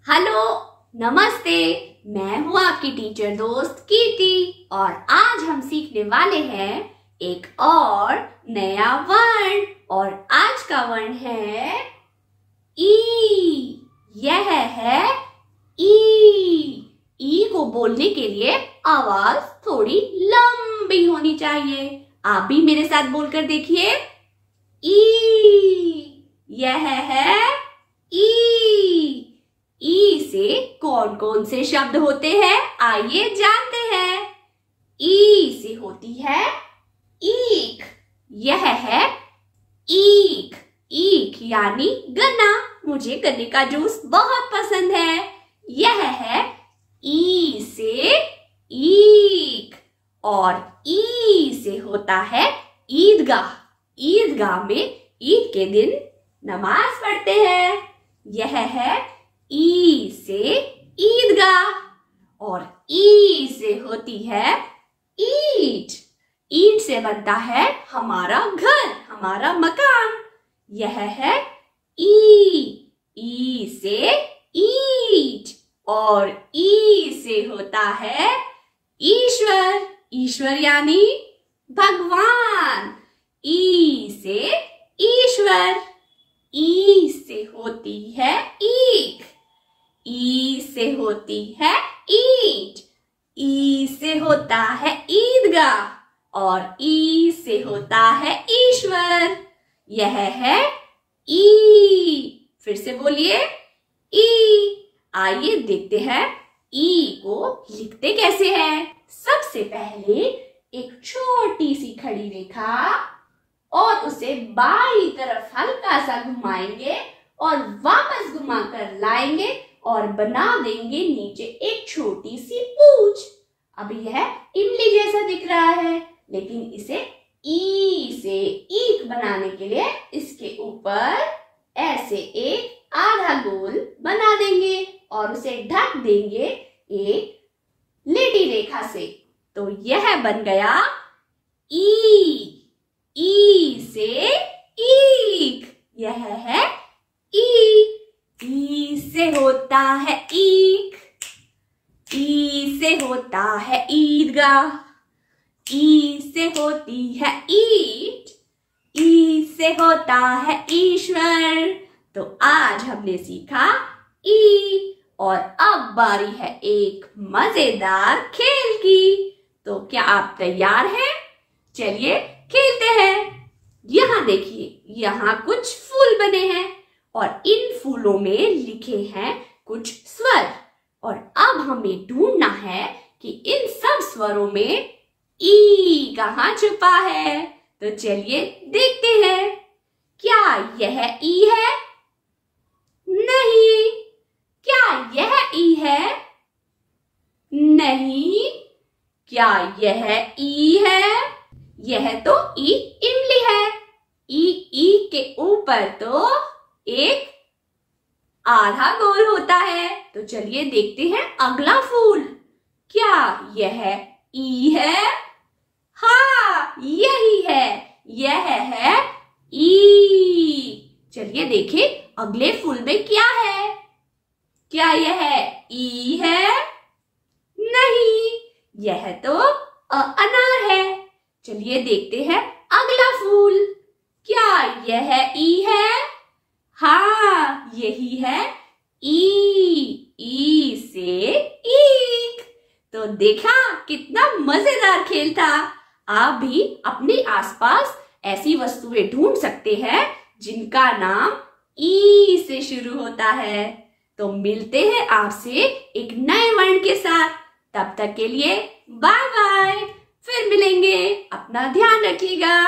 Hello, नमस्ते। मैं हूँ आपकी टीचर दोस्त कीर्ति और आज हम सीखने वाले हैं एक और नया वर्ण। और आज का वर्ण है ई। यह है ई। ई को बोलने के लिए आवाज थोड़ी लंबी होनी चाहिए। आप भी मेरे साथ बोलकर देखिए, ई। यह है ई। ई से कौन कौन से शब्द होते हैं, आइए जानते हैं। ई से होती है ईख। यह है ईख। ईख यानी गन्ना। मुझे गन्ने का जूस बहुत पसंद है। यह है ई से ईख। और ई से होता है ईदगाह। ईदगाह में ईद के दिन नमाज पढ़ते हैं। यह है ई से ईदगाह। और ई से होती है ईंट। ईंट से बनता है हमारा घर, हमारा मकान। यह है ई। ई से ईंट। और ई से होता है ईश्वर। ईश्वर यानी भगवान। ई से ईश्वर। ई से होती है ईख। ई से होती है ईंट। ई से होता है ईदगाह। और ई से होता है ईश्वर। यह है ई। फिर से बोलिए, ई। आइए देखते हैं ई को लिखते कैसे हैं। सबसे पहले एक छोटी सी खड़ी रेखा और उसे बाईं तरफ हल्का सा घुमाएंगे और वापस घुमाकर लाएंगे और बना देंगे नीचे एक छोटी सी पूंछ। अब यह इमली जैसा दिख रहा है, लेकिन इसे ई से ईख बनाने के लिए इसके ऊपर ऐसे एक आधा गोल बना देंगे और उसे ढक देंगे एक लेटी रेखा से। तो यह बन गया ई। ई से ईख। यह है ई। ई से होता है ईख। ई से होता है ईदगाह। ई से होती है ईंट। ई से होता है ईश्वर। तो आज हमने सीखा ई। और अब बारी है एक मजेदार खेल की। तो क्या आप तैयार हैं? चलिए खेलते हैं। यहाँ देखिए, यहाँ कुछ फूल बने हैं और इन फूलों में लिखे हैं कुछ स्वर। और अब हमें ढूंढना है कि इन सब स्वरों में ई कहाँ छुपा है। तो चलिए देखते हैं। क्या यह ई है? नहीं। क्या यह ई है? नहीं। क्या यह ई है? यह तो ई इमली है। ई के ऊपर तो एक आधा गोल होता है। तो चलिए देखते हैं अगला फूल। क्या यह ई है? हाँ, यही है। यह है ई। चलिए देखें अगले फूल में क्या है। क्या यह ई है? नहीं। यह तो अनार है। चलिए देखते हैं अगला फूल। क्या यह ई है? हाँ, यही है ई। ई से ईख। तो देखा कितना मजेदार खेल था। आप भी अपने आसपास ऐसी वस्तुएं ढूंढ सकते हैं जिनका नाम ई से शुरू होता है। तो मिलते हैं आपसे एक नए वर्ण के साथ। तब तक के लिए बाय बाय। फिर मिलेंगे। अपना ध्यान रखिएगा।